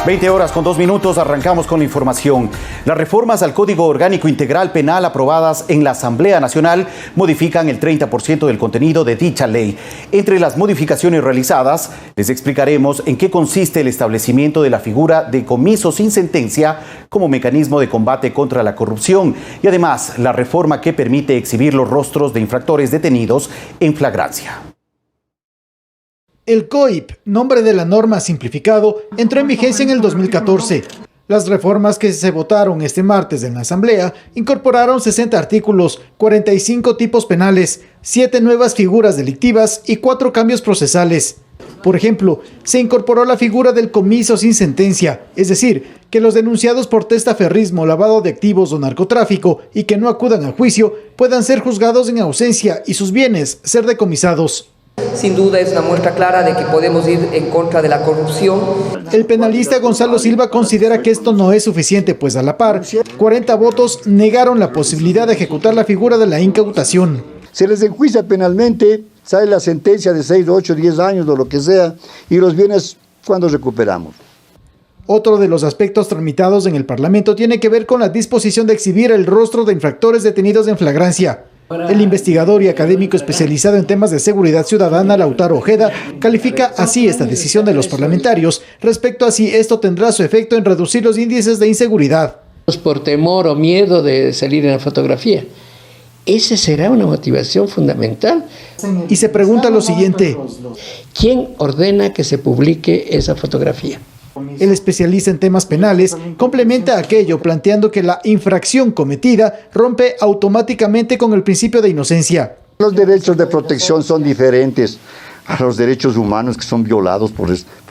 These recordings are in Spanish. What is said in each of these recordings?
20:02, arrancamos con la información. Las reformas al Código Orgánico Integral Penal aprobadas en la Asamblea Nacional modifican el 30% del contenido de dicha ley. Entre las modificaciones realizadas, les explicaremos en qué consiste el establecimiento de la figura de comiso sin sentencia como mecanismo de combate contra la corrupción y además la reforma que permite exhibir los rostros de infractores detenidos en flagrancia. El COIP, nombre de la norma simplificado, entró en vigencia en el 2014. Las reformas que se votaron este martes en la Asamblea incorporaron 60 artículos, 45 tipos penales, 7 nuevas figuras delictivas y 4 cambios procesales. Por ejemplo, se incorporó la figura del comiso sin sentencia, es decir, que los denunciados por testaferrismo, lavado de activos o narcotráfico y que no acudan a juicio puedan ser juzgados en ausencia y sus bienes ser decomisados. Sin duda es una muestra clara de que podemos ir en contra de la corrupción. El penalista Gonzalo Silva considera que esto no es suficiente, pues a la par, 40 votos negaron la posibilidad de ejecutar la figura de la incautación. Se les enjuicia penalmente, sale la sentencia de 6, 8, 10 años o lo que sea, y los bienes, ¿cuándo recuperamos? Otro de los aspectos tramitados en el Parlamento tiene que ver con la disposición de exhibir el rostro de infractores detenidos en flagrancia. El investigador y académico especializado en temas de seguridad ciudadana, Lautaro Ojeda, califica así esta decisión de los parlamentarios respecto a si esto tendrá su efecto en reducir los índices de inseguridad. Por temor o miedo de salir en la fotografía. ¿Esa será una motivación fundamental? Y se pregunta lo siguiente: ¿quién ordena que se publique esa fotografía? El especialista en temas penales complementa aquello planteando que la infracción cometida rompe automáticamente con el principio de inocencia. Los derechos de protección son diferentes a los derechos humanos que son violados por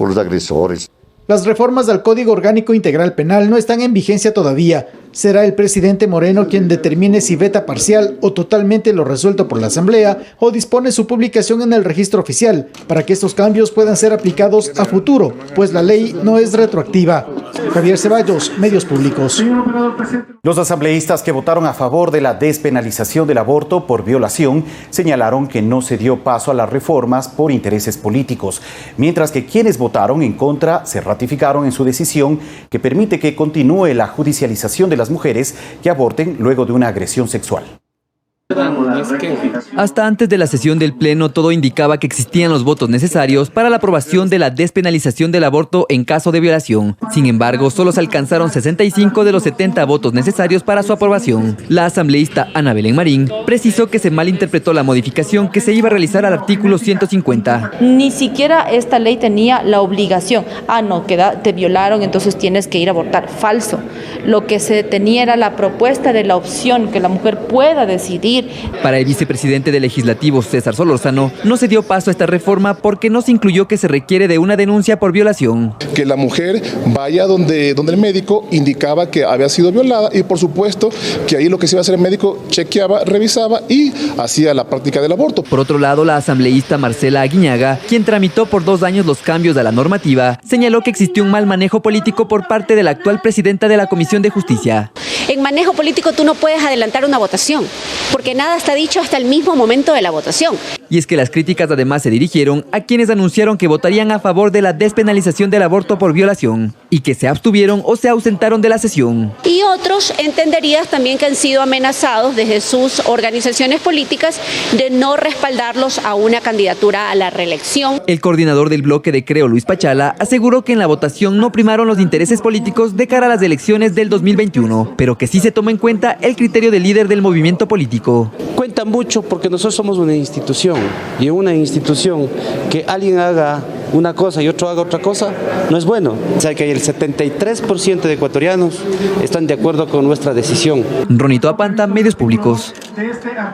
los agresores. Las reformas al Código Orgánico Integral Penal no están en vigencia todavía. Será el presidente Moreno quien determine si veta parcial o totalmente lo resuelto por la Asamblea o dispone su publicación en el registro oficial para que estos cambios puedan ser aplicados a futuro, pues la ley no es retroactiva. Javier Ceballos, Medios Públicos. Los asambleístas que votaron a favor de la despenalización del aborto por violación señalaron que no se dio paso a las reformas por intereses políticos, mientras que quienes votaron en contra se ratificaron en su decisión que permite que continúe la judicialización de las mujeres que aborten luego de una agresión sexual. Hasta antes de la sesión del Pleno, todo indicaba que existían los votos necesarios para la aprobación de la despenalización del aborto en caso de violación. Sin embargo, solo se alcanzaron 65 de los 70 votos necesarios para su aprobación. La asambleísta Ana Belén Marín precisó que se malinterpretó la modificación que se iba a realizar al artículo 150. Ni siquiera esta ley tenía la obligación. No, te violaron, entonces tienes que ir a abortar. Falso. Lo que se tenía era la propuesta de la opción que la mujer pueda decidir. Para el vicepresidente del Legislativo, César Solórzano, no se dio paso a esta reforma porque no se incluyó que se requiere de una denuncia por violación. Que la mujer vaya donde el médico indicaba que había sido violada y por supuesto que ahí lo que se iba a hacer el médico chequeaba, revisaba y hacía la práctica del aborto. Por otro lado, la asambleísta Marcela Aguiñaga, quien tramitó por 2 años los cambios a la normativa, señaló que existió un mal manejo político por parte de la actual presidenta de la Comisión de Justicia. En manejo político tú no puedes adelantar una votación, porque nada está dicho hasta el mismo momento de la votación. Y es que las críticas además se dirigieron a quienes anunciaron que votarían a favor de la despenalización del aborto por violación y que se abstuvieron o se ausentaron de la sesión. Y otros entenderías también que han sido amenazados desde sus organizaciones políticas de no respaldarlos a una candidatura a la reelección. El coordinador del bloque de Creo, Luis Pachala, aseguró que en la votación no primaron los intereses políticos de cara a las elecciones del 2021, pero que sí se toma en cuenta el criterio del líder del movimiento político. Cuenta mucho porque nosotros somos una institución y en una institución que alguien haga una cosa y otro haga otra cosa no es bueno. O sea que el 73% de ecuatorianos están de acuerdo con nuestra decisión. Ronito Apanta, Medios Públicos.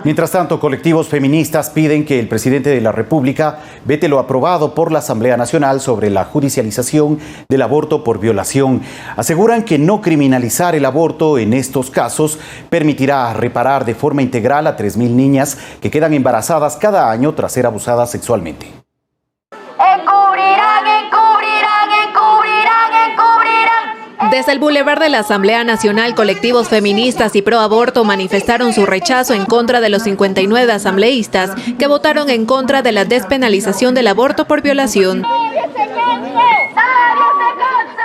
Mientras tanto, colectivos feministas piden que el presidente de la República vete lo aprobado por la Asamblea Nacional sobre la judicialización del aborto por violación. Aseguran que no criminalizar el aborto en estos casos permitirá reparar de forma integral a 3.000 niñas que quedan embarazadas cada año tras ser abusadas sexualmente. Desde el Boulevard de la Asamblea Nacional, colectivos feministas y pro aborto manifestaron su rechazo en contra de los 59 asambleístas que votaron en contra de la despenalización del aborto por violación.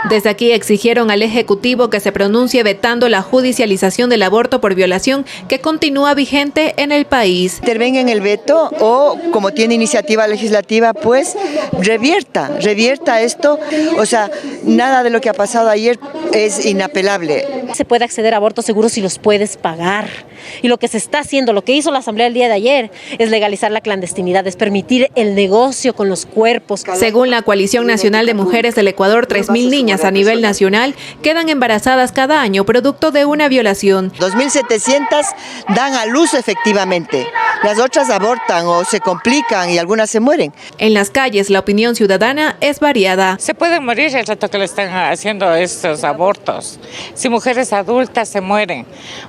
Desde aquí exigieron al Ejecutivo que se pronuncie vetando la judicialización del aborto por violación que continúa vigente en el país. Intervenga en el veto o, como tiene iniciativa legislativa, pues revierta esto. O sea, nada de lo que ha pasado ayer es inapelable. Se puede acceder a abortos seguros si los puedes pagar. Y lo que se está haciendo, lo que hizo la Asamblea el día de ayer, es legalizar la clandestinidad, es permitir el negocio con los cuerpos. Según la Coalición Nacional de Mujeres del Ecuador, 3.000 niñas a nivel nacional quedan embarazadas cada año producto de una violación. 2.700 dan a luz efectivamente. Las otras abortan o se complican y algunas se mueren. En las calles, la opinión ciudadana es variada. Se pueden morir el rato que le están haciendo estos abortos. Si mujeres adultas se mueren,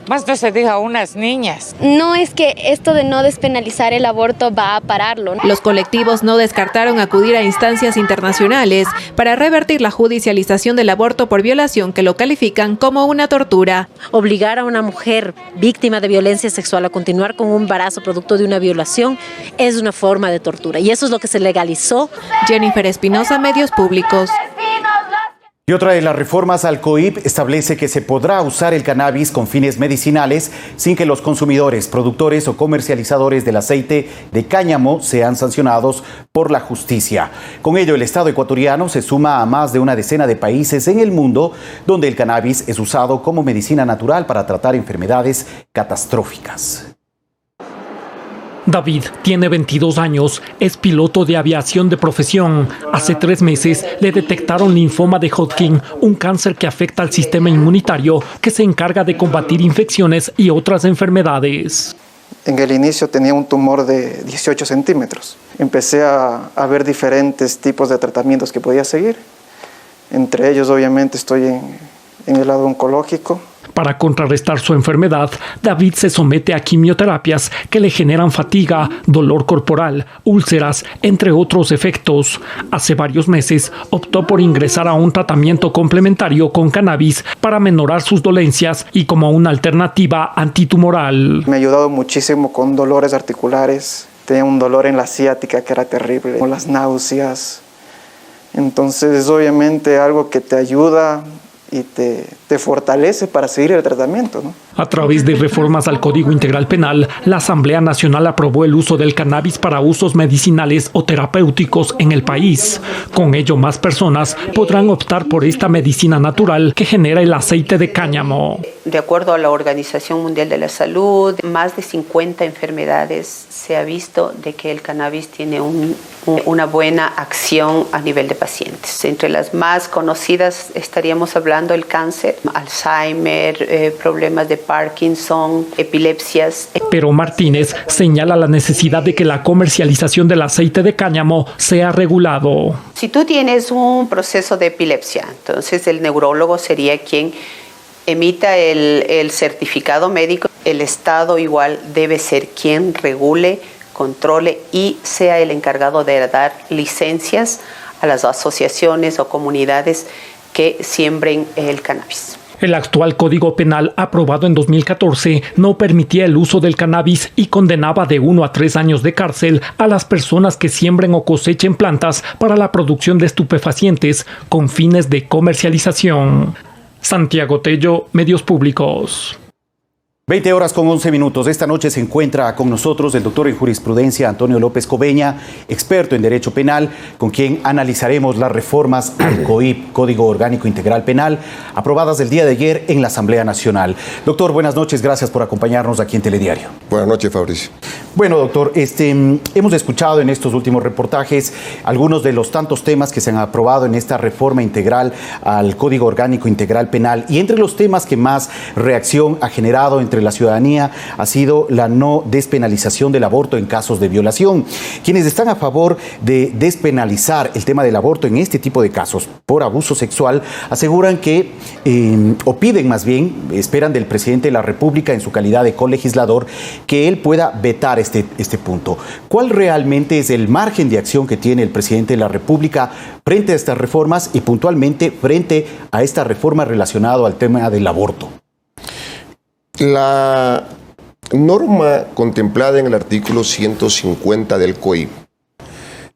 más no se diga unas niñas. No es que esto de no despenalizar el aborto va a pararlo. Los colectivos no descartaron acudir a instancias internacionales para revertir la judicialización del aborto por violación que lo califican como una tortura. Obligar a una mujer víctima de violencia sexual a continuar con un embarazo producto de una violación es una forma de tortura y eso es lo que se legalizó. Jennifer Espinosa, Medios Públicos. Y otra de las reformas al COIP establece que se podrá usar el cannabis con fines medicinales sin que los consumidores, productores o comercializadores del aceite de cáñamo sean sancionados por la justicia. Con ello, el Estado ecuatoriano se suma a más de una decena de países en el mundo donde el cannabis es usado como medicina natural para tratar enfermedades catastróficas. David tiene 22 años, es piloto de aviación de profesión. Hace 3 meses le detectaron linfoma de Hodgkin, un cáncer que afecta al sistema inmunitario que se encarga de combatir infecciones y otras enfermedades. En el inicio tenía un tumor de 18 centímetros. Empecé a ver diferentes tipos de tratamientos que podía seguir. Entre ellos, obviamente, estoy en el lado oncológico. Para contrarrestar su enfermedad, David se somete a quimioterapias que le generan fatiga, dolor corporal, úlceras, entre otros efectos. Hace varios meses optó por ingresar a un tratamiento complementario con cannabis para menorar sus dolencias y como una alternativa antitumoral. Me ha ayudado muchísimo con dolores articulares. Tenía un dolor en la ciática que era terrible, con las náuseas. Entonces es obviamente algo que te ayuda y te fortalece para seguir el tratamiento, ¿no? A través de reformas al Código Integral Penal, la Asamblea Nacional aprobó el uso del cannabis para usos medicinales o terapéuticos en el país. Con ello, más personas podrán optar por esta medicina natural que genera el aceite de cáñamo. De acuerdo a la Organización Mundial de la Salud, más de 50 enfermedades se ha visto de que el cannabis tiene una buena acción a nivel de pacientes. Entre las más conocidas estaríamos hablando del cáncer, Alzheimer, problemas de Parkinson, epilepsias. Pero Martínez señala la necesidad de que la comercialización del aceite de cáñamo sea regulado. Si tú tienes un proceso de epilepsia, entonces el neurólogo sería quien emita el certificado médico. El Estado igual debe ser quien regule, controle y sea el encargado de dar licencias a las asociaciones o comunidades que siembren el cannabis. El actual Código Penal, aprobado en 2014, no permitía el uso del cannabis y condenaba de 1 a 3 años de cárcel a las personas que siembren o cosechen plantas para la producción de estupefacientes con fines de comercialización. Santiago Tello, Medios Públicos. 20 horas con 11 minutos. Esta noche se encuentra con nosotros el doctor en jurisprudencia Antonio López Cobeña, experto en derecho penal, con quien analizaremos las reformas al COIP, Código Orgánico Integral Penal, aprobadas el día de ayer en la Asamblea Nacional. Doctor, buenas noches, gracias por acompañarnos aquí en Telediario. Buenas noches, Fabricio. Bueno, doctor, hemos escuchado en estos últimos reportajes algunos de los tantos temas que se han aprobado en esta reforma integral al Código Orgánico Integral Penal, y entre los temas que más reacción ha generado entre la ciudadanía ha sido la no despenalización del aborto en casos de violación. Quienes están a favor de despenalizar el tema del aborto en este tipo de casos por abuso sexual aseguran que, o piden más bien, esperan del presidente de la República en su calidad de colegislador que él pueda vetar este punto. ¿Cuál realmente es el margen de acción que tiene el presidente de la República frente a estas reformas y puntualmente frente a esta reforma relacionada al tema del aborto? La norma contemplada en el artículo 150 del COIP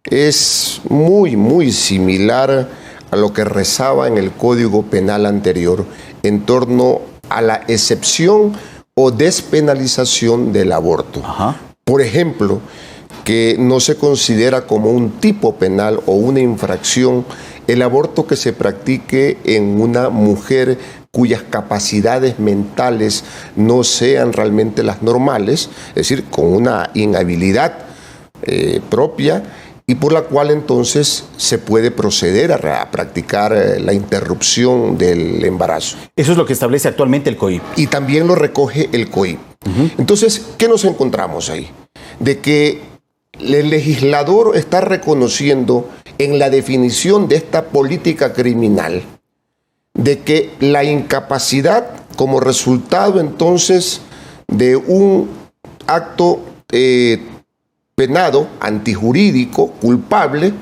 es muy similar a lo que rezaba en el Código Penal anterior en torno a la excepción o despenalización del aborto. Por ejemplo, que no se considera como un tipo penal o una infracción el aborto que se practique en una mujer cuyas capacidades mentales no sean realmente las normales, es decir, con una inhabilidad propia, y por la cual entonces se puede proceder a practicar la interrupción del embarazo. Eso es lo que establece actualmente el COIP. Y también lo recoge el COIP. Entonces, ¿qué nos encontramos ahí? De que el legislador está reconociendo en la definición de esta política criminal de que la incapacidad como resultado entonces de un acto penado, antijurídico, culpable,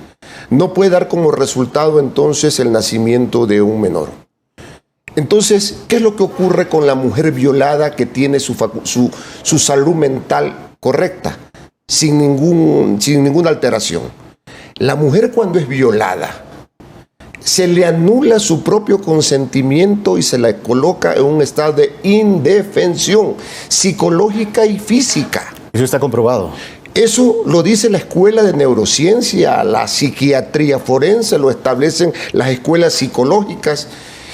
no puede dar como resultado entonces el nacimiento de un menor. Entonces, ¿qué es lo que ocurre con la mujer violada que tiene su salud mental correcta, sin ninguna alteración? La mujer, cuando es violada, se le anula su propio consentimiento y se la coloca en un estado de indefensión psicológica y física. Eso está comprobado. Eso lo dice la Escuela de Neurociencia, la psiquiatría forense, lo establecen las escuelas psicológicas.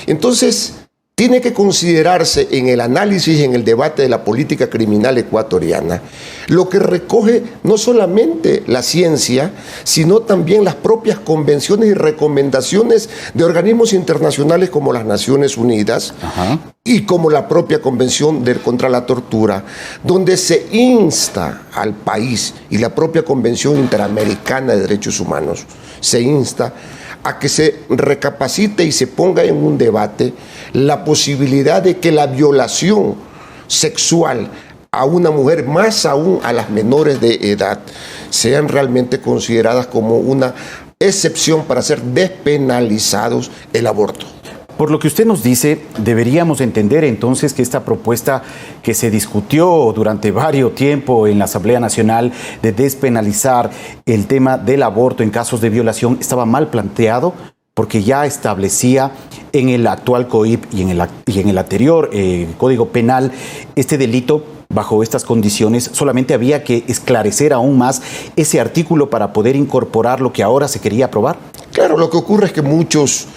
Entonces, tiene que considerarse en el análisis y en el debate de la política criminal ecuatoriana lo que recoge no solamente la ciencia, sino también las propias convenciones y recomendaciones de organismos internacionales como las Naciones Unidas y como la propia Convención contra la Tortura, donde se insta al país, y la propia Convención Interamericana de Derechos Humanos, se insta a que se recapacite y se ponga en un debate la posibilidad de que la violación sexual a una mujer, más aún a las menores de edad, sean realmente consideradas como una excepción para ser despenalizados el aborto. Por lo que usted nos dice, deberíamos entender entonces que esta propuesta que se discutió durante varios tiempo en la Asamblea Nacional de despenalizar el tema del aborto en casos de violación estaba mal planteado, porque ya establecía en el actual COIP y en el anterior Código Penal este delito bajo estas condiciones. Solamente había que esclarecer aún más ese artículo para poder incorporar lo que ahora se quería aprobar. Claro, lo que ocurre es que muchos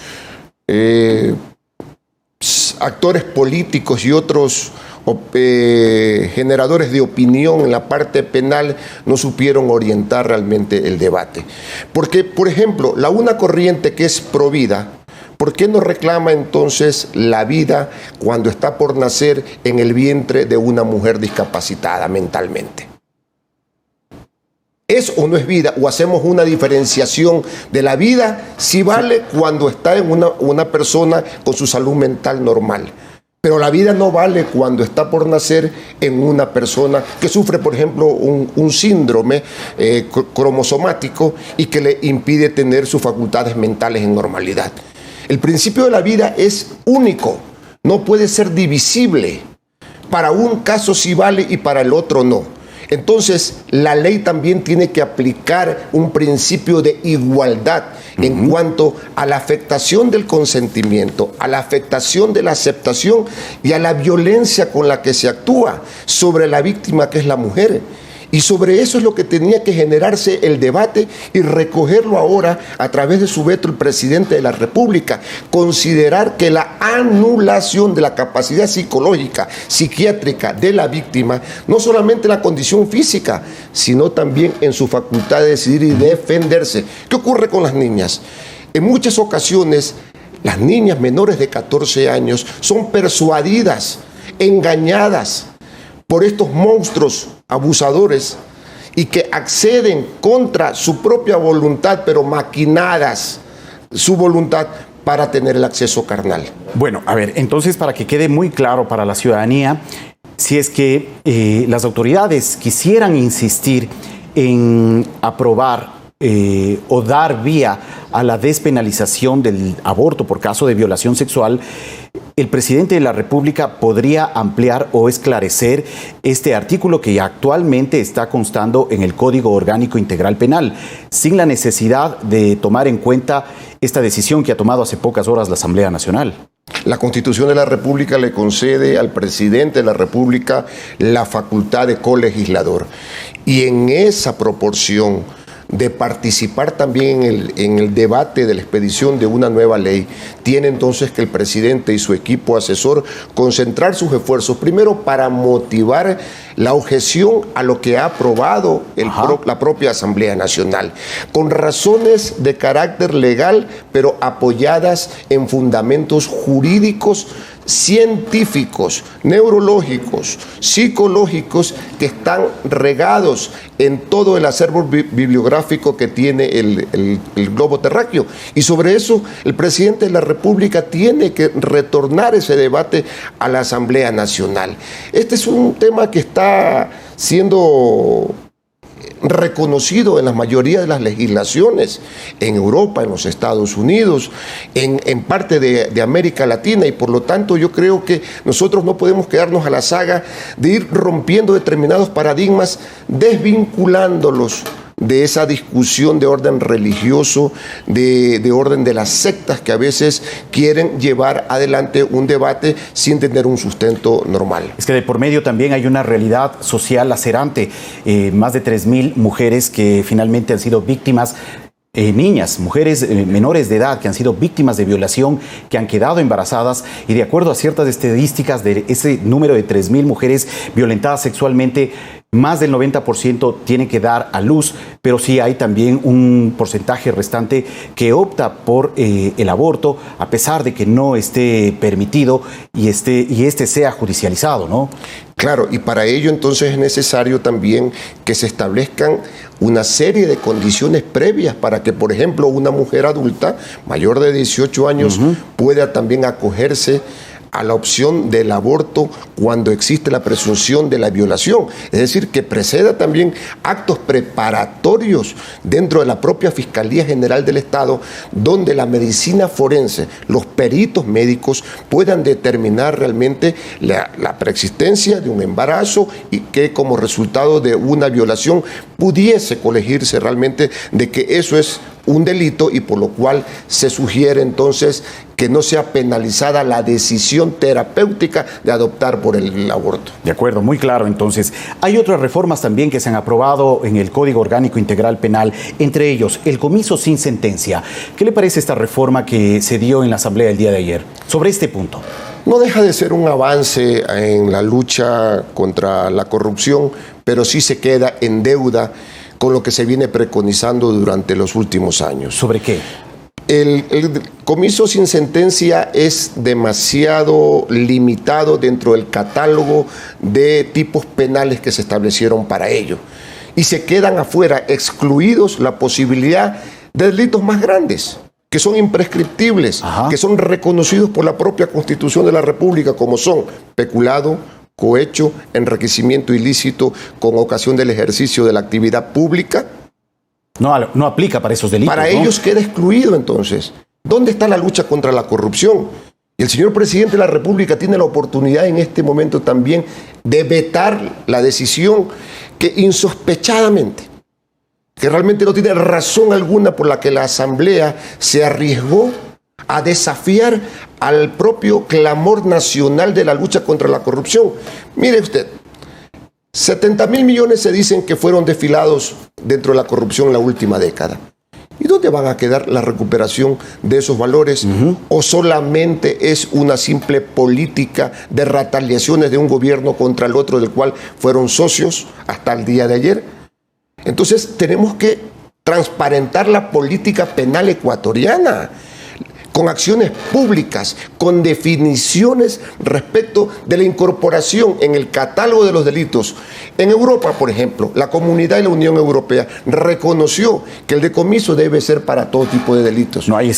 actores políticos y otros generadores de opinión en la parte penal no supieron orientar realmente el debate. Porque, por ejemplo, una corriente que es pro vida, ¿por qué no reclama entonces la vida cuando está por nacer en el vientre de una mujer discapacitada mentalmente? ¿Es o no es vida? ¿O hacemos una diferenciación de la vida si vale cuando está en una persona con su salud mental normal? Pero la vida no vale cuando está por nacer en una persona que sufre, por ejemplo, un síndrome cromosomático y que le impide tener sus facultades mentales en normalidad. El principio de la vida es único, no puede ser divisible. Para un caso sí vale y para el otro no. Entonces, la ley también tiene que aplicar un principio de igualdad en cuanto a la afectación del consentimiento, a la afectación de la aceptación y a la violencia con la que se actúa sobre la víctima, que es la mujer. Y sobre eso es lo que tenía que generarse el debate y recogerlo ahora a través de su veto el presidente de la República. Considerar que la anulación de la capacidad psicológica, psiquiátrica de la víctima, no solamente en la condición física, sino también en su facultad de decidir y defenderse. ¿Qué ocurre con las niñas? En muchas ocasiones, las niñas menores de 14 años son persuadidas, engañadas por estos monstruos abusadores y que acceden contra su propia voluntad, pero maquinadas su voluntad para tener el acceso carnal. Bueno, a ver, entonces para que quede muy claro para la ciudadanía, si es que las autoridades quisieran insistir en aprobar o dar vía a la despenalización del aborto por caso de violación sexual, el presidente de la República podría ampliar o esclarecer este artículo que actualmente está constando en el Código Orgánico Integral Penal, sin la necesidad de tomar en cuenta esta decisión que ha tomado hace pocas horas la Asamblea Nacional. La Constitución de la República le concede al presidente de la República la facultad de colegislador. Y en esa proporción de participar también en el debate de la expedición de una nueva ley, tiene entonces que el presidente y su equipo asesor concentrar sus esfuerzos, primero para motivar la objeción a lo que ha aprobado la propia Asamblea Nacional, con razones de carácter legal, pero apoyadas en fundamentos jurídicos, científicos, neurológicos, psicológicos, que están regados en todo el acervo bibliográfico que tiene el globo terráqueo. Y sobre eso el presidente de la República tiene que retornar ese debate a la Asamblea Nacional. Este es un tema que está siendo reconocido en la mayoría de las legislaciones en Europa, en los Estados Unidos, en parte de América Latina, y por lo tanto yo creo que nosotros no podemos quedarnos a la saga de ir rompiendo determinados paradigmas, desvinculándolos de esa discusión de orden religioso, de orden de las sectas que a veces quieren llevar adelante un debate sin tener un sustento normal. Es que de por medio también hay una realidad social lacerante. Más de 3.000 mujeres que finalmente han sido víctimas, niñas, mujeres menores de edad que han sido víctimas de violación, que han quedado embarazadas, y de acuerdo a ciertas estadísticas de ese número de 3.000 mujeres violentadas sexualmente, más del 90% tiene que dar a luz, pero sí hay también un porcentaje restante que opta por el aborto, a pesar de que no esté permitido y este sea judicializado, ¿no? Claro, y para ello entonces es necesario también que se establezcan una serie de condiciones previas para que, por ejemplo, una mujer adulta mayor de 18 años pueda también acogerse a la opción del aborto cuando existe la presunción de la violación. Es decir, que preceda también actos preparatorios dentro de la propia Fiscalía General del Estado, donde la medicina forense, los peritos médicos puedan determinar realmente la preexistencia de un embarazo y que como resultado de una violación pudiese colegirse realmente de que eso es un delito, y por lo cual se sugiere entonces que no sea penalizada la decisión terapéutica de adoptar por el aborto. De acuerdo, muy claro. Entonces, hay otras reformas también que se han aprobado en el Código Orgánico Integral Penal, entre ellos el comiso sin sentencia. ¿Qué le parece esta reforma que se dio en la Asamblea el día de ayer sobre este punto? No deja de ser un avance en la lucha contra la corrupción, pero sí se queda en deuda con lo que se viene preconizando durante los últimos años. ¿Sobre qué? El comiso sin sentencia es demasiado limitado dentro del catálogo de tipos penales que se establecieron para ello. Y se quedan afuera, excluidos la posibilidad de delitos más grandes, que son imprescriptibles, que son reconocidos por la propia Constitución de la República, como son peculado, cohecho, enriquecimiento ilícito con ocasión del ejercicio de la actividad pública. No aplica para esos delitos. Para ellos queda excluido entonces. ¿Dónde está la lucha contra la corrupción? Y el señor presidente de la República tiene la oportunidad en este momento también de vetar la decisión que insospechadamente, que realmente no tiene razón alguna por la que la Asamblea se arriesgó a desafiar al propio clamor nacional de la lucha contra la corrupción. Mire usted, 70.000 millones se dicen que fueron desfilados dentro de la corrupción en la última década. ¿Y dónde van a quedar la recuperación de esos valores? ¿O solamente es una simple política de retaliaciones de un gobierno contra el otro del cual fueron socios hasta el día de ayer? Entonces tenemos que transparentar la política penal ecuatoriana con acciones públicas, con definiciones respecto de la incorporación en el catálogo de los delitos. En Europa, por ejemplo, la Comunidad y la Unión Europea reconoció que el decomiso debe ser para todo tipo de delitos. No hay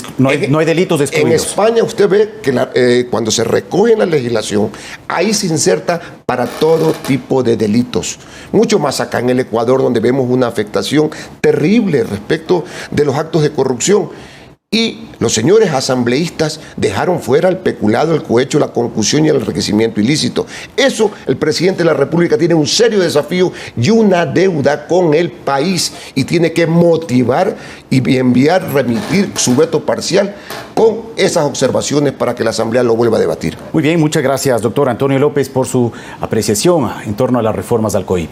delitos excluidos. En España usted ve que cuando se recoge en la legislación, ahí se inserta para todo tipo de delitos. Mucho más acá en el Ecuador, donde vemos una afectación terrible respecto de los actos de corrupción. Y los señores asambleístas dejaron fuera el peculado, el cohecho, la concusión y el enriquecimiento ilícito. Eso, el presidente de la República tiene un serio desafío y una deuda con el país, y tiene que motivar y remitir su veto parcial con esas observaciones para que la Asamblea lo vuelva a debatir. Muy bien, muchas gracias, doctor Antonio López, por su apreciación en torno a las reformas al COIP.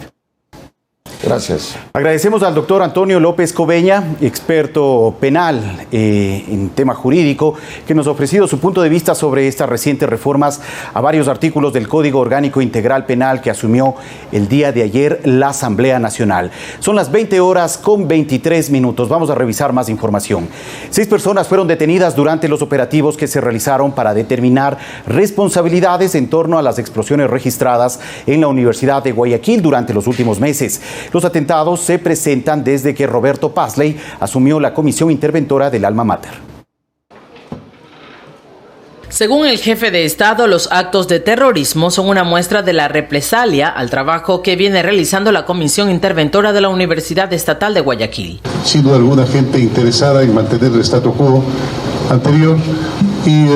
Gracias. Agradecemos al doctor Antonio López Cobeña, experto penal en tema jurídico, que nos ha ofrecido su punto de vista sobre estas recientes reformas a varios artículos del Código Orgánico Integral Penal que asumió el día de ayer la Asamblea Nacional. Son las 20:23. Vamos a revisar más información. 6 personas fueron detenidas durante los operativos que se realizaron para determinar responsabilidades en torno a las explosiones registradas en la Universidad de Guayaquil durante los últimos meses. Los atentados se presentan desde que Roberto Pazley asumió la comisión interventora del Alma Mater. Según el jefe de Estado, los actos de terrorismo son una muestra de la represalia al trabajo que viene realizando la comisión interventora de la Universidad Estatal de Guayaquil. Sin duda alguna, gente interesada en mantener el statu quo anterior y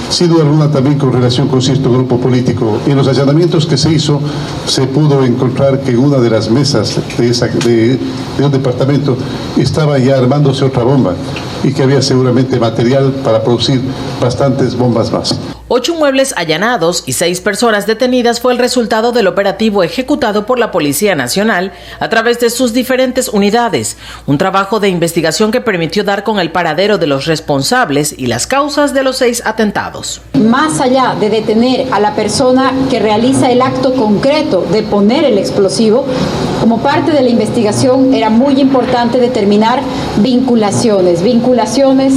sin duda alguna también con relación con cierto grupo político. En los allanamientos que se hizo, se pudo encontrar que en una de las mesas de un departamento estaba ya armándose otra bomba y que había seguramente material para producir bastantes bombas más. 8 muebles allanados y 6 personas detenidas fue el resultado del operativo ejecutado por la Policía Nacional a través de sus diferentes unidades. Un trabajo de investigación que permitió dar con el paradero de los responsables y las causas de los 6 atentados. Más allá de detener a la persona que realiza el acto concreto de poner el explosivo, como parte de la investigación era muy importante determinar vinculaciones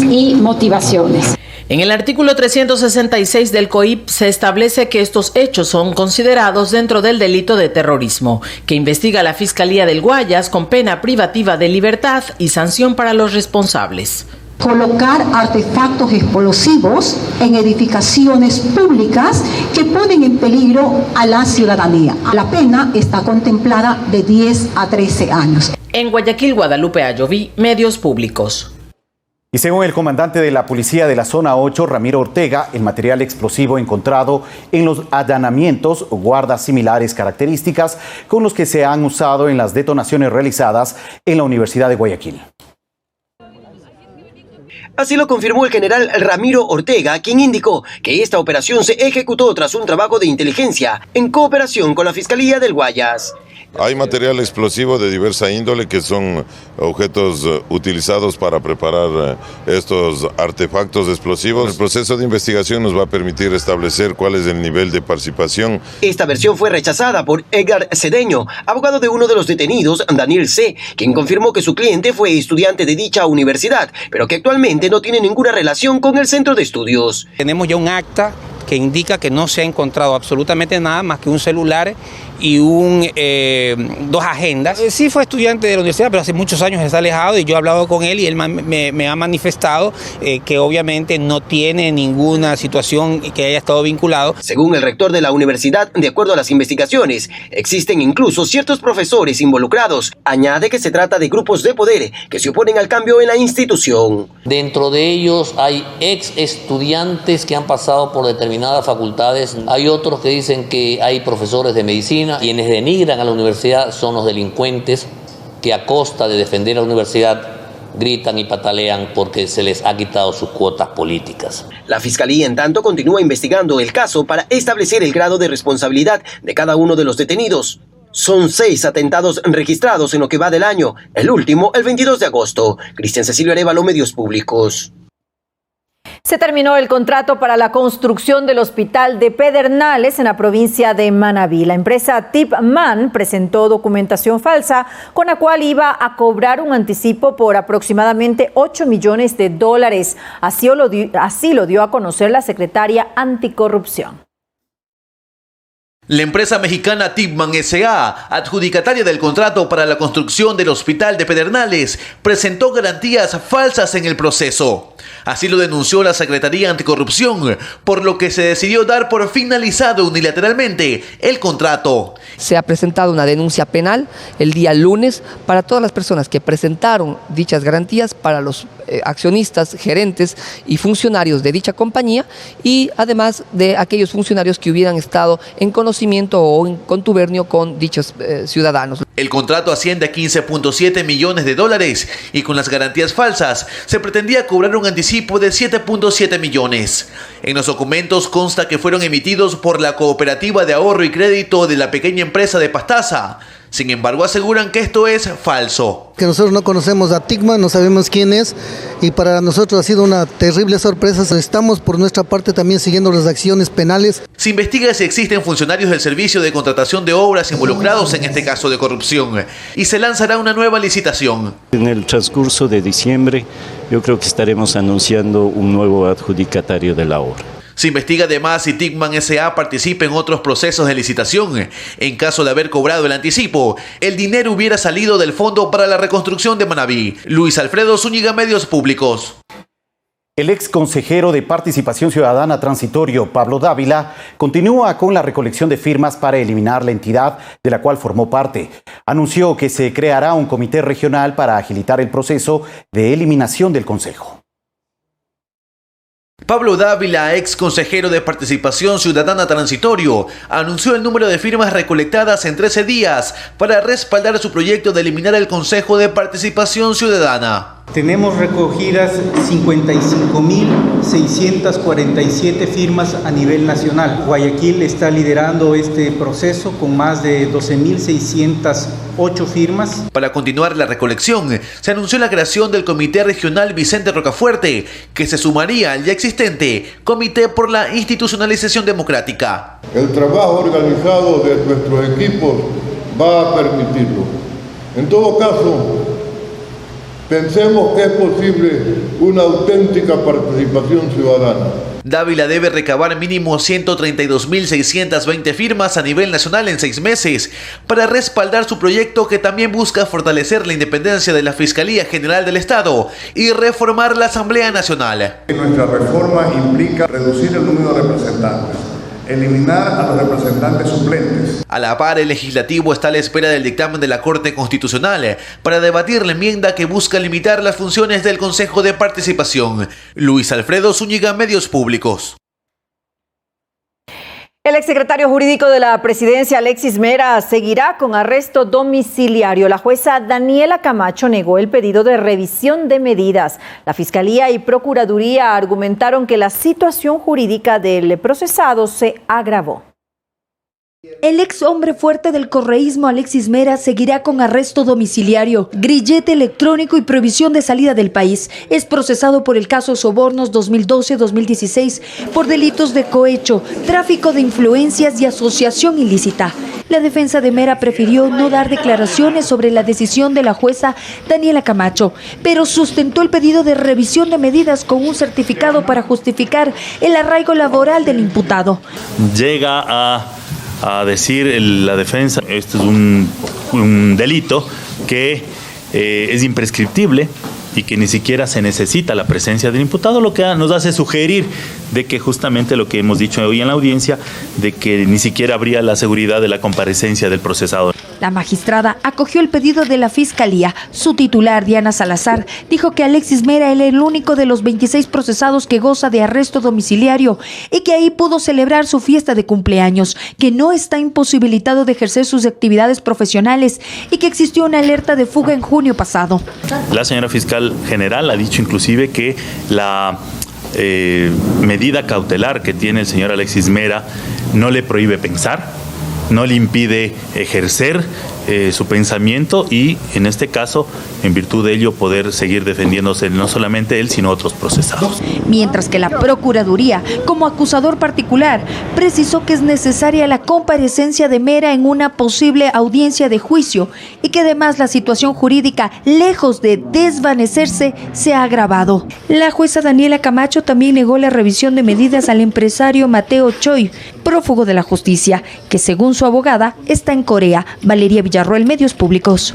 y motivaciones. En el artículo 366 del COIP se establece que estos hechos son considerados dentro del delito de terrorismo, que investiga la Fiscalía del Guayas con pena privativa de libertad y sanción para los responsables. Colocar artefactos explosivos en edificaciones públicas que ponen en peligro a la ciudadanía. La pena está contemplada de 10 a 13 años. En Guayaquil, Guadalupe Ayoví, Medios Públicos. Y según el comandante de la Policía de la Zona 8, Ramiro Ortega, el material explosivo encontrado en los allanamientos guarda similares características con los que se han usado en las detonaciones realizadas en la Universidad de Guayaquil. Así lo confirmó el general Ramiro Ortega, quien indicó que esta operación se ejecutó tras un trabajo de inteligencia en cooperación con la Fiscalía del Guayas. Hay material explosivo de diversa índole que son objetos utilizados para preparar estos artefactos explosivos. El proceso de investigación nos va a permitir establecer cuál es el nivel de participación. Esta versión fue rechazada por Edgar Cedeño, abogado de uno de los detenidos, Daniel C., quien confirmó que su cliente fue estudiante de dicha universidad, pero que actualmente no tiene ninguna relación con el centro de estudios. Tenemos ya un acta que indica que no se ha encontrado absolutamente nada más que un celular y 2 agendas. Sí fue estudiante de la universidad, pero hace muchos años está alejado y yo he hablado con él y él me ha manifestado que obviamente no tiene ninguna situación que haya estado vinculado. Según el rector de la universidad, de acuerdo a las investigaciones, existen incluso ciertos profesores involucrados. Añade que se trata de grupos de poder que se oponen al cambio en la institución. Dentro de ellos hay ex estudiantes que han pasado por determinadas facultades, hay otros que dicen que hay profesores de medicina. Quienes denigran a la universidad son los delincuentes que a costa de defender a la universidad gritan y patalean porque se les ha quitado sus cuotas políticas. La Fiscalía, en tanto, continúa investigando el caso para establecer el grado de responsabilidad de cada uno de los detenidos. Son 6 atentados registrados en lo que va del año, el último el 22 de agosto. Cristian Cecilio Arévalo, Medios Públicos. Se terminó el contrato para la construcción del hospital de Pedernales en la provincia de Manabí. La empresa Tipman presentó documentación falsa con la cual iba a cobrar un anticipo por aproximadamente $8 millones. Así lo dio a conocer la secretaria anticorrupción. La empresa mexicana Tickman S.A., adjudicataria del contrato para la construcción del hospital de Pedernales, presentó garantías falsas en el proceso. Así lo denunció la Secretaría Anticorrupción, por lo que se decidió dar por finalizado unilateralmente el contrato. Se ha presentado una denuncia penal el día lunes para todas las personas que presentaron dichas garantías, para los accionistas, gerentes y funcionarios de dicha compañía, y además de aquellos funcionarios que hubieran estado en conocimiento o en contubernio con dichos ciudadanos. El contrato asciende a $15.7 millones y con las garantías falsas se pretendía cobrar un anticipo de 7.7 millones. En los documentos consta que fueron emitidos por la Cooperativa de Ahorro y Crédito de la pequeña empresa de Pastaza. Sin embargo, aseguran que esto es falso. Que nosotros no conocemos a Tickman, no sabemos quién es, y para nosotros ha sido una terrible sorpresa. Estamos por nuestra parte también siguiendo las acciones penales. Se investiga si existen funcionarios del servicio de contratación de obras involucrados en este caso de corrupción, y se lanzará una nueva licitación. En el transcurso de diciembre, yo creo que estaremos anunciando un nuevo adjudicatario de la obra. Se investiga además si Tickman S.A. participa en otros procesos de licitación. En caso de haber cobrado el anticipo, el dinero hubiera salido del Fondo para la Reconstrucción de Manabí. Luis Alfredo Zúñiga, Medios Públicos. El ex consejero de Participación Ciudadana transitorio, Pablo Dávila, continúa con la recolección de firmas para eliminar la entidad de la cual formó parte. Anunció que se creará un comité regional para agilitar el proceso de eliminación del Consejo. Pablo Dávila, ex consejero de Participación Ciudadana transitorio, anunció el número de firmas recolectadas en 13 días para respaldar su proyecto de eliminar el Consejo de Participación Ciudadana. Tenemos recogidas 55.647 firmas a nivel nacional. Guayaquil está liderando este proceso con más de 12.608 firmas. Para continuar la recolección, se anunció la creación del Comité Regional Vicente Rocafuerte, que se sumaría al ya existente Comité por la Institucionalización Democrática. El trabajo organizado de nuestros equipos va a permitirlo. En todo caso, pensemos que es posible una auténtica participación ciudadana. Dávila debe recabar mínimo 132.620 firmas a nivel nacional en 6 meses para respaldar su proyecto, que también busca fortalecer la independencia de la Fiscalía General del Estado y reformar la Asamblea Nacional. Nuestra reforma implica reducir el número de representantes, eliminar a los representantes suplentes. A la par, el legislativo está a la espera del dictamen de la Corte Constitucional para debatir la enmienda que busca limitar las funciones del Consejo de Participación. Luis Alfredo Zúñiga, Medios Públicos. El exsecretario jurídico de la presidencia, Alexis Mera, seguirá con arresto domiciliario. La jueza Daniela Camacho negó el pedido de revisión de medidas. La Fiscalía y Procuraduría argumentaron que la situación jurídica del procesado se agravó. El ex hombre fuerte del correísmo Alexis Mera seguirá con arresto domiciliario, grillete electrónico y prohibición de salida del país. Es procesado por el caso Sobornos 2012-2016 por delitos de cohecho, tráfico de influencias y asociación ilícita. La defensa de Mera prefirió no dar declaraciones sobre la decisión de la jueza Daniela Camacho, pero sustentó el pedido de revisión de medidas con un certificado para justificar el arraigo laboral del imputado. Llega a decir la defensa, esto es un delito que es imprescriptible y que ni siquiera se necesita la presencia del imputado, lo que nos hace sugerir de que justamente lo que hemos dicho hoy en la audiencia, de que ni siquiera habría la seguridad de la comparecencia del procesado. La magistrada acogió el pedido de la Fiscalía. Su titular, Diana Salazar, dijo que Alexis Mera era el único de los 26 procesados que goza de arresto domiciliario y que ahí pudo celebrar su fiesta de cumpleaños, que no está imposibilitado de ejercer sus actividades profesionales y que existió una alerta de fuga en junio pasado. La señora fiscal general ha dicho inclusive que la medida cautelar que tiene el señor Alexis Mera no le prohíbe pensar, no le impide ejercer su pensamiento y, en este caso, en virtud de ello, poder seguir defendiéndose no solamente él, sino otros procesados. Mientras que la Procuraduría, como acusador particular, precisó que es necesaria la comparecencia de Mera en una posible audiencia de juicio y que además la situación jurídica, lejos de desvanecerse, se ha agravado. La jueza Daniela Camacho también negó la revisión de medidas al empresario Mateo Choi, prófugo de la justicia, que según su abogada está en Corea. Valeria Villarroel, Medios Públicos.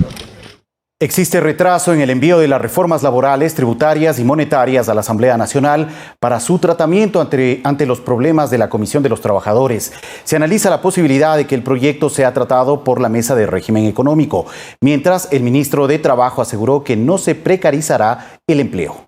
Existe retraso en el envío de las reformas laborales, tributarias y monetarias a la Asamblea Nacional para su tratamiento ante los problemas de la Comisión de los Trabajadores. Se analiza la posibilidad de que el proyecto sea tratado por la Mesa de Régimen Económico, mientras el ministro de Trabajo aseguró que no se precarizará el empleo.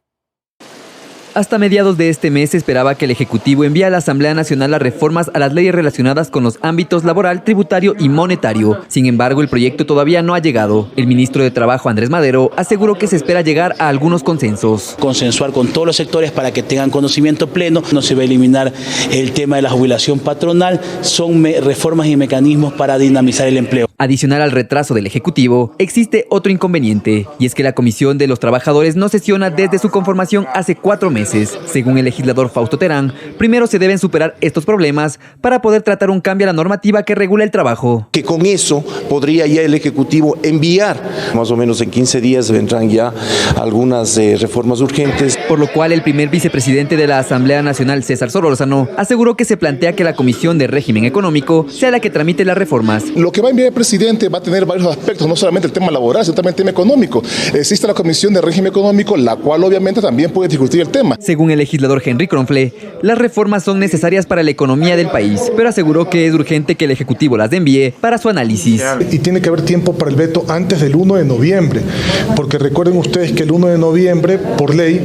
Hasta mediados de este mes se esperaba que el Ejecutivo envíe a la Asamblea Nacional las reformas a las leyes relacionadas con los ámbitos laboral, tributario y monetario. Sin embargo, el proyecto todavía no ha llegado. El ministro de Trabajo, Andrés Madero, aseguró que se espera llegar a algunos consensos. Consensuar con todos los sectores para que tengan conocimiento pleno. No se va a eliminar el tema de la jubilación patronal. Son reformas y mecanismos para dinamizar el empleo. Adicional al retraso del Ejecutivo, existe otro inconveniente, y es que la Comisión de los Trabajadores no sesiona desde su conformación hace 4 meses. Según el legislador Fausto Terán, primero se deben superar estos problemas para poder tratar un cambio a la normativa que regula el trabajo. Que con eso podría ya el Ejecutivo enviar, más o menos en 15 días vendrán ya algunas reformas urgentes. Por lo cual el primer vicepresidente de la Asamblea Nacional, César Solórzano, aseguró que se plantea que la Comisión de Régimen Económico sea la que tramite las reformas. Lo que va a enviar el presidente va a tener varios aspectos, no solamente el tema laboral, sino también el tema económico. Existe la Comisión de Régimen Económico, la cual obviamente también puede discutir el tema. Según el legislador Henry Kronfle, las reformas son necesarias para la economía del país, pero aseguró que es urgente que el Ejecutivo las envíe para su análisis. Y tiene que haber tiempo para el veto antes del 1 de noviembre, porque recuerden ustedes que el 1 de noviembre, por ley,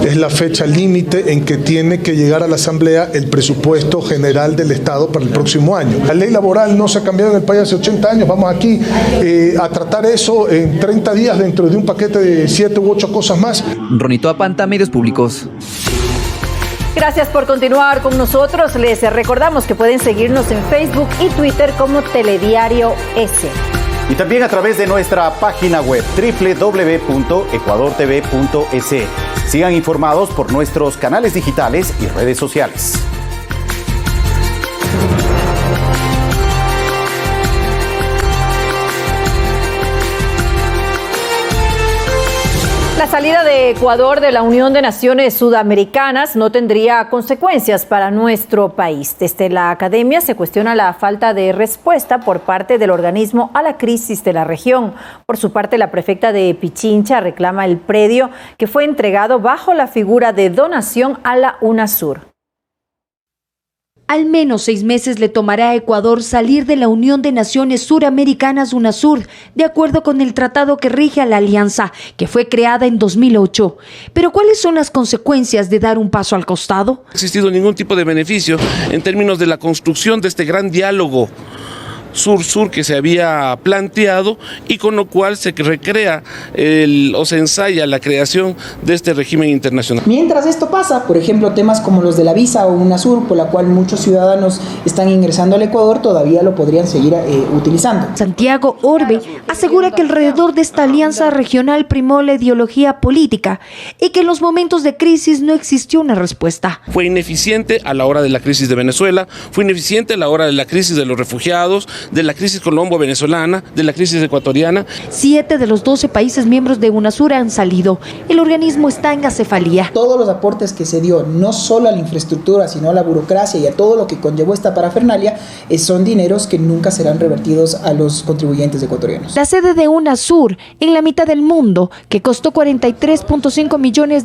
es la fecha límite en que tiene que llegar a la Asamblea el presupuesto general del Estado para el próximo año. La ley laboral no se ha cambiado en el país hace 80 años, vamos aquí a tratar eso en 30 días dentro de un paquete de 7 u 8 cosas más. Ronito Apanta, Medios Públicos. Gracias por continuar con nosotros. Les recordamos que pueden seguirnos en Facebook y Twitter como Telediario S. Y también a través de nuestra página web www.ecuadortv.es. Sigan informados por nuestros canales digitales y redes sociales. La salida de Ecuador de la Unión de Naciones Sudamericanas no tendría consecuencias para nuestro país. Desde la academia se cuestiona la falta de respuesta por parte del organismo a la crisis de la región. Por su parte, la prefecta de Pichincha reclama el predio que fue entregado bajo la figura de donación a la UNASUR. Al menos 6 meses le tomará a Ecuador salir de la Unión de Naciones Suramericanas UNASUR, de acuerdo con el tratado que rige a la alianza, que fue creada en 2008. Pero ¿cuáles son las consecuencias de dar un paso al costado? No ha existido ningún tipo de beneficio en términos de la construcción de este gran diálogo sur-sur que se había planteado y con lo cual se recrea o se ensaya la creación de este régimen internacional. Mientras esto pasa, por ejemplo, temas como los de la visa o UNASUR, por la cual muchos ciudadanos están ingresando al Ecuador, todavía lo podrían seguir utilizando. Santiago Orbe asegura que alrededor de esta alianza regional primó la ideología política y que en los momentos de crisis no existió una respuesta. Fue ineficiente a la hora de la crisis de Venezuela, fue ineficiente a la hora de la crisis de los refugiados, de la crisis colombo-venezolana, de la crisis ecuatoriana. 7 de los 12 países miembros de UNASUR han salido. El organismo está en acefalía. Todos los aportes que se dio, no solo a la infraestructura, sino a la burocracia y a todo lo que conllevó esta parafernalia, son dineros que nunca serán revertidos a los contribuyentes ecuatorianos. La sede de UNASUR, en la mitad del mundo, que costó $43.5 millones,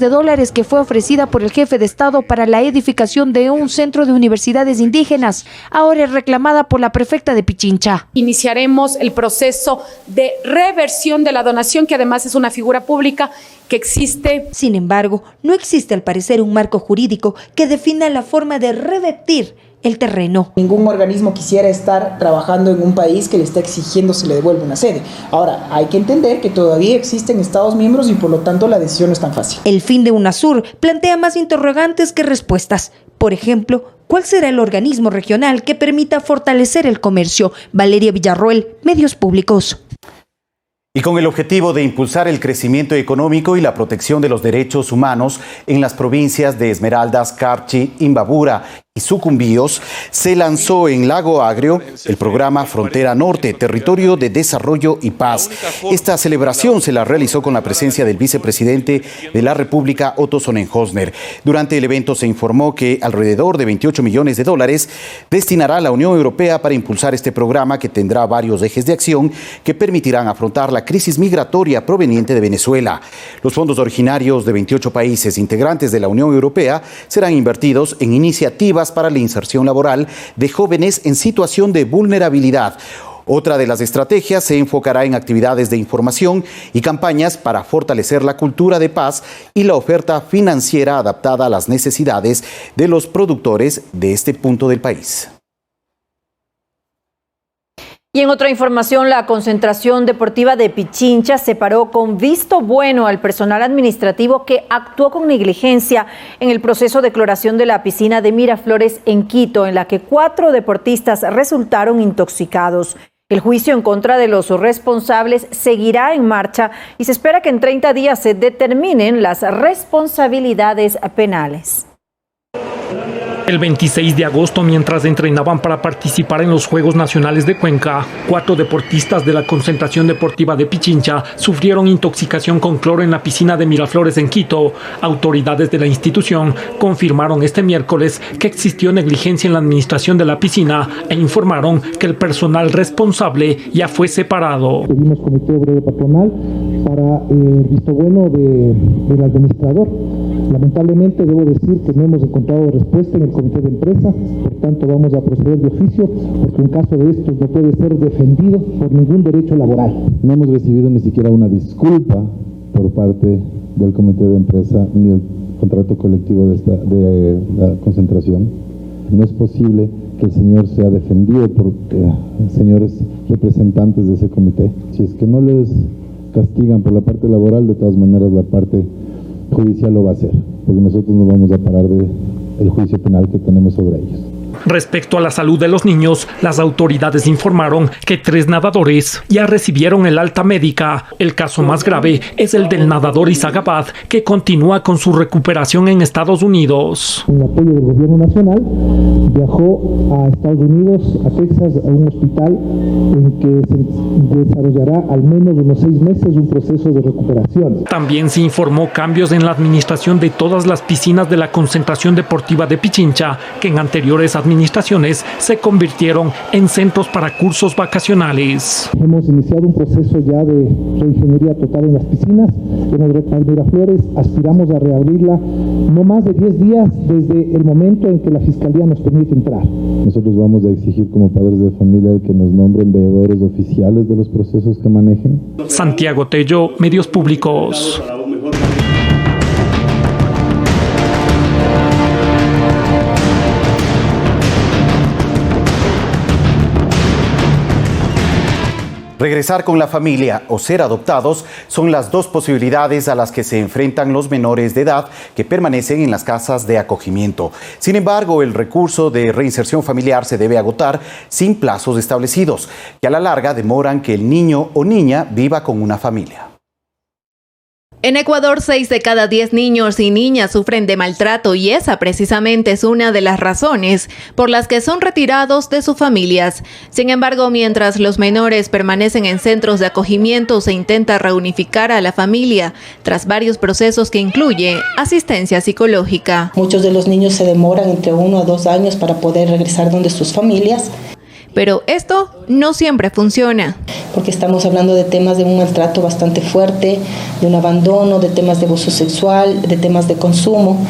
que fue ofrecida por el jefe de Estado para la edificación de un centro de universidades indígenas, ahora es reclamada por la prefecta de Pichincha. Iniciaremos el proceso de reversión de la donación, que además es una figura pública que existe. Sin embargo, no existe al parecer un marco jurídico que defina la forma de revertir el terreno. Ningún organismo quisiera estar trabajando en un país que le está exigiendo se le devuelva una sede. Ahora, hay que entender que todavía existen Estados miembros y por lo tanto la decisión no es tan fácil. El fin de UNASUR plantea más interrogantes que respuestas. Por ejemplo, ¿cuál será el organismo regional que permita fortalecer el comercio? Valeria Villarroel, Medios Públicos. Y con el objetivo de impulsar el crecimiento económico y la protección de los derechos humanos en las provincias de Esmeraldas, Carchi, Imbabura y Sucumbíos, se lanzó en Lago Agrio el programa Frontera Norte, Territorio de Desarrollo y Paz. Esta celebración se la realizó con la presencia del vicepresidente de la República, Otto Sonnenhösner. Durante el evento se informó que alrededor de 28 millones de dólares destinará la Unión Europea para impulsar este programa, que tendrá varios ejes de acción que permitirán afrontar la crisis migratoria proveniente de Venezuela. Los fondos originarios de 28 países integrantes de la Unión Europea serán invertidos en iniciativas para la inserción laboral de jóvenes en situación de vulnerabilidad. Otra de las estrategias se enfocará en actividades de información y campañas para fortalecer la cultura de paz y la oferta financiera adaptada a las necesidades de los productores de este punto del país. Y en otra información, la concentración deportiva de Pichincha separó con visto bueno al personal administrativo que actuó con negligencia en el proceso de cloración de la piscina de Miraflores en Quito, en la que 4 deportistas resultaron intoxicados. El juicio en contra de los responsables seguirá en marcha y se espera que en 30 días se determinen las responsabilidades penales. El 26 de agosto, mientras entrenaban para participar en los Juegos Nacionales de Cuenca, 4 deportistas de la concentración deportiva de Pichincha sufrieron intoxicación con cloro en la piscina de Miraflores en Quito. Autoridades de la institución confirmaron este miércoles que existió negligencia en la administración de la piscina e informaron que el personal responsable ya fue separado. Tuvimos comité obrero patronal para el visto bueno del administrador. Lamentablemente debo decir que no hemos encontrado respuesta en el comité de empresa, por tanto vamos a proceder de oficio, porque un caso de estos no puede ser defendido por ningún derecho laboral. No hemos recibido ni siquiera una disculpa por parte del comité de empresa ni el contrato colectivo de la concentración. No es posible que el señor sea defendido por señores representantes de ese comité. Si es que no les castigan por la parte laboral, de todas maneras la parte judicial lo va a hacer, porque nosotros no vamos a parar del juicio penal que tenemos sobre ellos. Respecto a la salud de los niños, las autoridades informaron que 3 nadadores ya recibieron el alta médica. El caso más grave es el del nadador Isaac Abad, que continúa con su recuperación en Estados Unidos. Con el apoyo del gobierno nacional, viajó a Estados Unidos, a Texas, a un hospital en que se desarrollará al menos unos 6 meses un proceso de recuperación. También se informó cambios en la administración de todas las piscinas de la concentración deportiva de Pichincha, que en anteriores administraciones se convirtieron en centros para cursos vacacionales. Hemos iniciado un proceso ya de reingeniería total en las piscinas. En Miraflores aspiramos a reabrirla no más de 10 días desde el momento en que la Fiscalía nos permite entrar. Nosotros vamos a exigir como padres de familia que nos nombren veedores oficiales de los procesos que manejen. Santiago Tello, Medios Públicos. Regresar con la familia o ser adoptados son las 2 posibilidades a las que se enfrentan los menores de edad que permanecen en las casas de acogimiento. Sin embargo, el recurso de reinserción familiar se debe agotar sin plazos establecidos, que a la larga demoran que el niño o niña viva con una familia. En Ecuador, 6 de cada 10 niños y niñas sufren de maltrato y esa precisamente es una de las razones por las que son retirados de sus familias. Sin embargo, mientras los menores permanecen en centros de acogimiento, se intenta reunificar a la familia tras varios procesos que incluye asistencia psicológica. Muchos de los niños se demoran entre 1 a 2 años para poder regresar donde sus familias. Pero esto no siempre funciona. Porque estamos hablando de temas de un maltrato bastante fuerte, de un abandono, de temas de abuso sexual, de temas de consumo,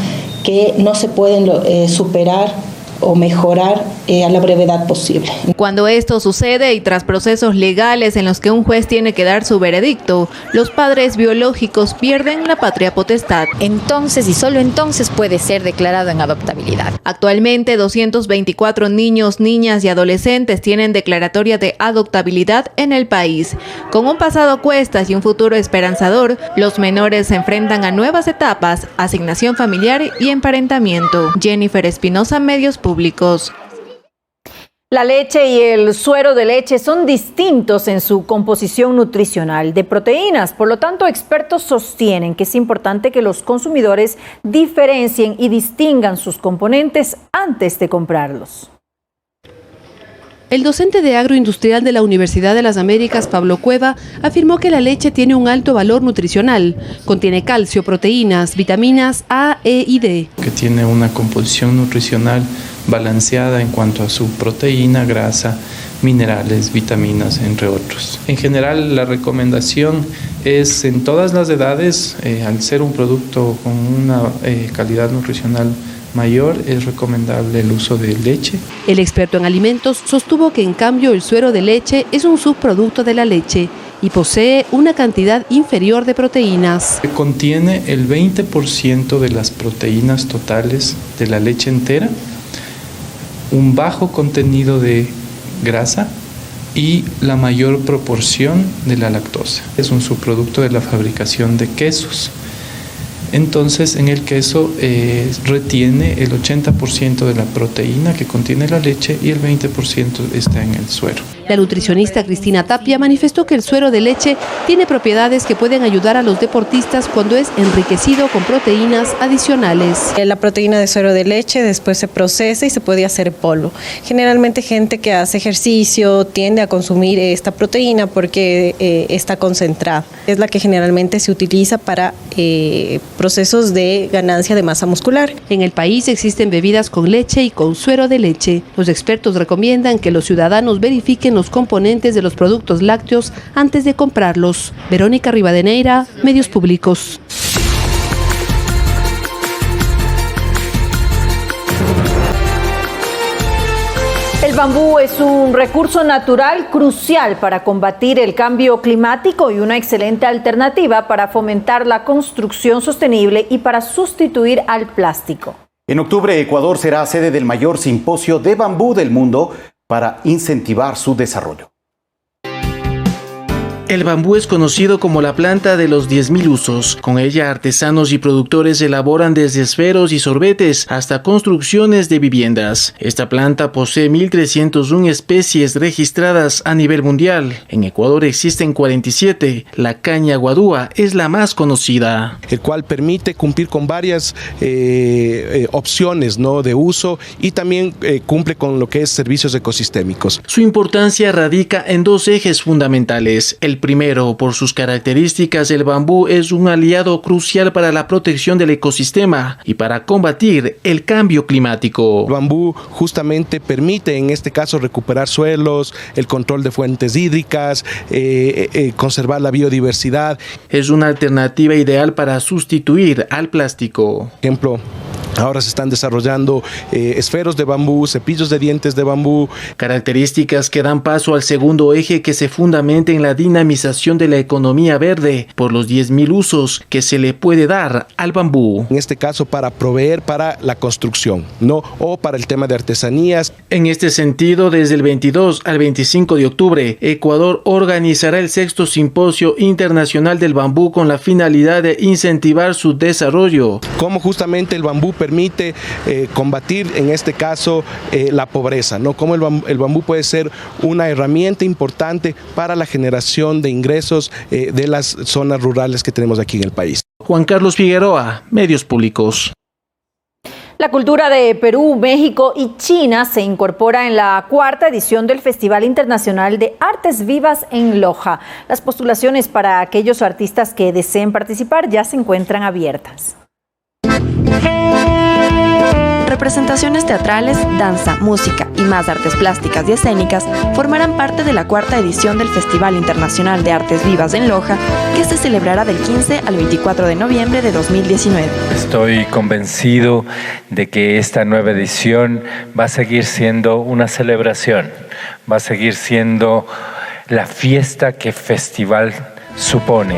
que no se pueden superar o mejorar a la brevedad posible. Cuando esto sucede y tras procesos legales en los que un juez tiene que dar su veredicto, los padres biológicos pierden la patria potestad. Entonces y solo entonces puede ser declarado en adoptabilidad. Actualmente 224 niños, niñas y adolescentes tienen declaratoria de adoptabilidad en el país. Con un pasado a cuestas y un futuro esperanzador, los menores se enfrentan a nuevas etapas, asignación familiar y emparentamiento. Jennifer Espinosa, Medios Públicos. La leche y el suero de leche son distintos en su composición nutricional de proteínas. Por lo tanto, expertos sostienen que es importante que los consumidores diferencien y distingan sus componentes antes de comprarlos. El docente de agroindustrial de la Universidad de las Américas, Pablo Cueva, afirmó que la leche tiene un alto valor nutricional. Contiene calcio, proteínas, vitaminas A, E y D. Que tiene una composición nutricional balanceada en cuanto a su proteína, grasa, minerales, vitaminas, entre otros. En general, la recomendación es en todas las edades, al ser un producto con una calidad nutricional mayor, es recomendable el uso de leche. El experto en alimentos sostuvo que en cambio el suero de leche es un subproducto de la leche y posee una cantidad inferior de proteínas. Contiene el 20% de las proteínas totales de la leche entera, un bajo contenido de grasa y la mayor proporción de la lactosa. Es un subproducto de la fabricación de quesos. Entonces, en el queso retiene el 80% de la proteína que contiene la leche y el 20% está en el suero. La nutricionista Cristina Tapia manifestó que el suero de leche tiene propiedades que pueden ayudar a los deportistas cuando es enriquecido con proteínas adicionales. La proteína de suero de leche después se procesa y se puede hacer polvo. Generalmente gente que hace ejercicio tiende a consumir esta proteína porque está concentrada. Es la que generalmente se utiliza para procesos de ganancia de masa muscular. En el país existen bebidas con leche y con suero de leche. Los expertos recomiendan que los ciudadanos verifiquen los componentes de los productos lácteos antes de comprarlos. Verónica Rivadeneira, Medios Públicos. El bambú es un recurso natural crucial para combatir el cambio climático y una excelente alternativa para fomentar la construcción sostenible y para sustituir al plástico. En octubre, Ecuador será sede del mayor simposio de bambú del mundo para incentivar su desarrollo. El bambú es conocido como la planta de los 10.000 usos. Con ella, artesanos y productores elaboran desde esferos y sorbetes hasta construcciones de viviendas. Esta planta posee 1.301 especies registradas a nivel mundial. En Ecuador existen 47. La caña guadúa es la más conocida. El cual permite cumplir con varias opciones, ¿no?, de uso y también cumple con lo que es servicios ecosistémicos. Su importancia radica en dos ejes fundamentales. El primero, por sus características, el bambú es un aliado crucial para la protección del ecosistema y para combatir el cambio climático. El bambú justamente permite, en este caso, recuperar suelos, el control de fuentes hídricas, conservar la biodiversidad. Es una alternativa ideal para sustituir al plástico. Por ejemplo, ahora se están desarrollando esferos de bambú, cepillos de dientes de bambú. Características que dan paso al segundo eje que se fundamenta en la dinamización de la economía verde por los 10.000 usos que se le puede dar al bambú. En este caso para proveer para la construcción, ¿no?, o para el tema de artesanías. En este sentido, desde el 22 al 25 de octubre, Ecuador organizará el 6º Simposio Internacional del Bambú con la finalidad de incentivar su desarrollo. Como justamente el bambú permite combatir, en este caso, la pobreza, ¿no? Cómo el bambú puede ser una herramienta importante para la generación de ingresos de las zonas rurales que tenemos aquí en el país. Juan Carlos Figueroa, Medios Públicos. La cultura de Perú, México y China se incorpora en la 4ª edición del Festival Internacional de Artes Vivas en Loja. Las postulaciones para aquellos artistas que deseen participar ya se encuentran abiertas. Representaciones teatrales, danza, música y más artes plásticas y escénicas formarán parte de la 4ª edición del Festival Internacional de Artes Vivas en Loja, que se celebrará del 15 al 24 de noviembre de 2019. Estoy convencido de que esta nueva edición va a seguir siendo una celebración, va a seguir siendo la fiesta que festival supone.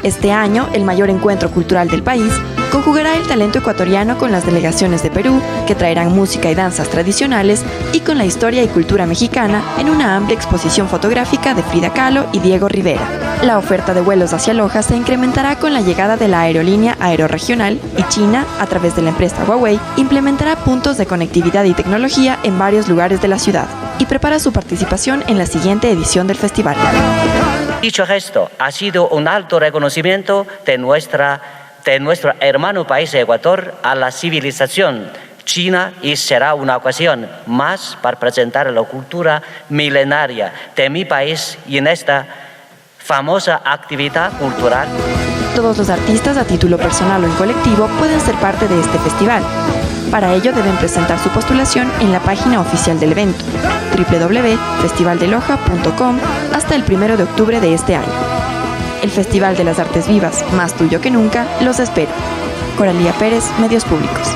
Este año, el mayor encuentro cultural del país conjugará el talento ecuatoriano con las delegaciones de Perú, que traerán música y danzas tradicionales, y con la historia y cultura mexicana en una amplia exposición fotográfica de Frida Kahlo y Diego Rivera. La oferta de vuelos hacia Loja se incrementará con la llegada de la aerolínea aerorregional y China, a través de la empresa Huawei, implementará puntos de conectividad y tecnología en varios lugares de la ciudad y prepara su participación en la siguiente edición del festival. Dicho gesto ha sido un alto reconocimiento de nuestro hermano país Ecuador a la civilización china y será una ocasión más para presentar la cultura milenaria de mi país y en esta famosa actividad cultural. Todos los artistas, a título personal o en colectivo, pueden ser parte de este festival. Para ello deben presentar su postulación en la página oficial del evento, www.festivaldeloja.com, hasta el 1 de octubre de este año. El Festival de las Artes Vivas, más tuyo que nunca, los espera. Coralía Pérez, Medios Públicos.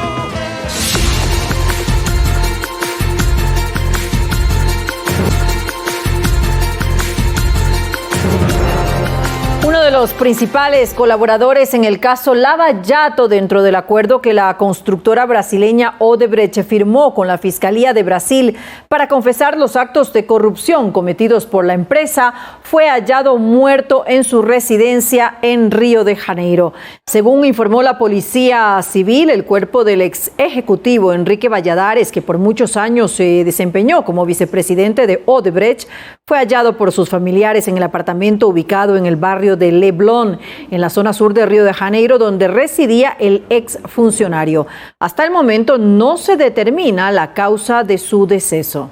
Uno de los principales colaboradores en el caso Lava Jato, dentro del acuerdo que la constructora brasileña Odebrecht firmó con la Fiscalía de Brasil para confesar los actos de corrupción cometidos por la empresa, fue hallado muerto en su residencia en Río de Janeiro. Según informó la Policía Civil, el cuerpo del ex ejecutivo Enrique Valladares, que por muchos años se desempeñó como vicepresidente de Odebrecht, fue hallado por sus familiares en el apartamento ubicado en el barrio de Leblon, en la zona sur de Río de Janeiro, donde residía el exfuncionario. Hasta el momento no se determina la causa de su deceso.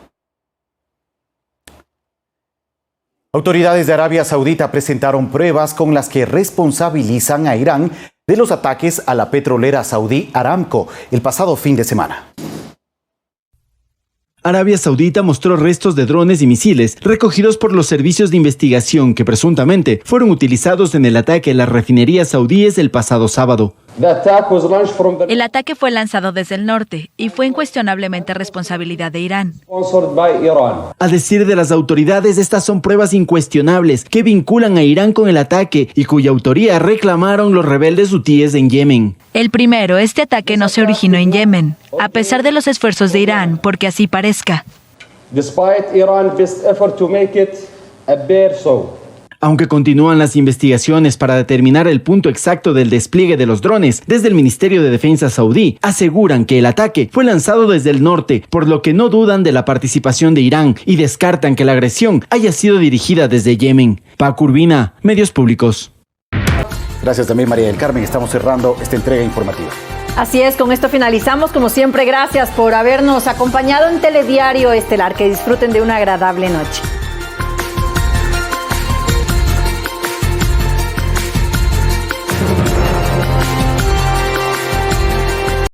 Autoridades de Arabia Saudita presentaron pruebas con las que responsabilizan a Irán de los ataques a la petrolera saudí Aramco el pasado fin de semana. Arabia Saudita mostró restos de drones y misiles recogidos por los servicios de investigación que presuntamente fueron utilizados en el ataque a las refinerías saudíes el pasado sábado. El ataque fue lanzado desde el norte y fue incuestionablemente responsabilidad de Irán. A decir de las autoridades, estas son pruebas incuestionables que vinculan a Irán con el ataque y cuya autoría reclamaron los rebeldes hutíes en Yemen. El primero, este ataque no se originó en Yemen, a pesar de los esfuerzos de Irán, porque así parezca. Aunque continúan las investigaciones para determinar el punto exacto del despliegue de los drones, desde el Ministerio de Defensa saudí aseguran que el ataque fue lanzado desde el norte, por lo que no dudan de la participación de Irán y descartan que la agresión haya sido dirigida desde Yemen. Paco Urbina, Medios Públicos. Gracias también, María del Carmen. Estamos cerrando esta entrega informativa. Así es, con esto finalizamos. Como siempre, gracias por habernos acompañado en Telediario Estelar. Que disfruten de una agradable noche.